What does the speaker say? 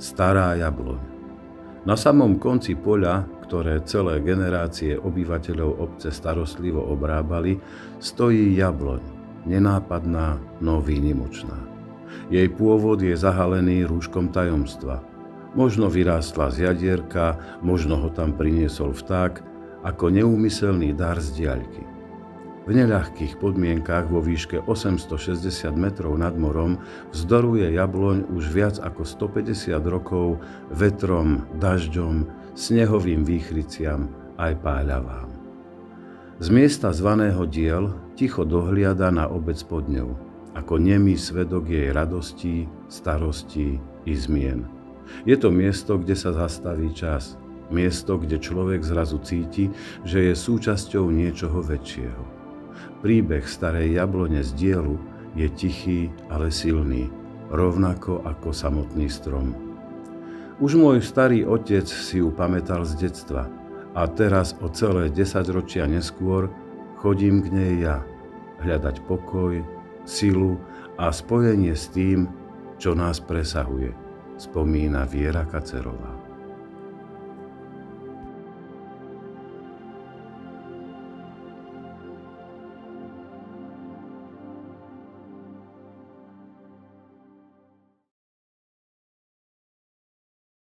Stará jabloň. Na samom konci poľa, ktoré celé generácie obyvateľov obce starostlivo obrábali, stojí jabloň, nenápadná, no výnimočná. Jej pôvod je zahalený rúškom tajomstva. Možno vyrástla z jadierka, možno ho tam priniesol vták, ako neúmyselný dar z diaľky. V neľahkých podmienkach vo výške 860 metrov nad morom vzdoruje jabloň už viac ako 150 rokov vetrom, dažďom, snehovým výchryciam aj páľavám. Z miesta zvaného Diel ticho dohliada na obec pod ňou, ako nemý svedok jej radostí, starostí i zmien. Je to miesto, kde sa zastaví čas, miesto, kde človek zrazu cíti, že je súčasťou niečoho väčšieho. Príbeh starej jablone z Dielu je tichý, ale silný, rovnako ako samotný strom. Už môj starý otec si ju pamätal z detstva a teraz o celé 10 ročia neskôr chodím k nej ja, hľadať pokoj, silu a spojenie s tým, čo nás presahuje, spomína Viera Kacerová.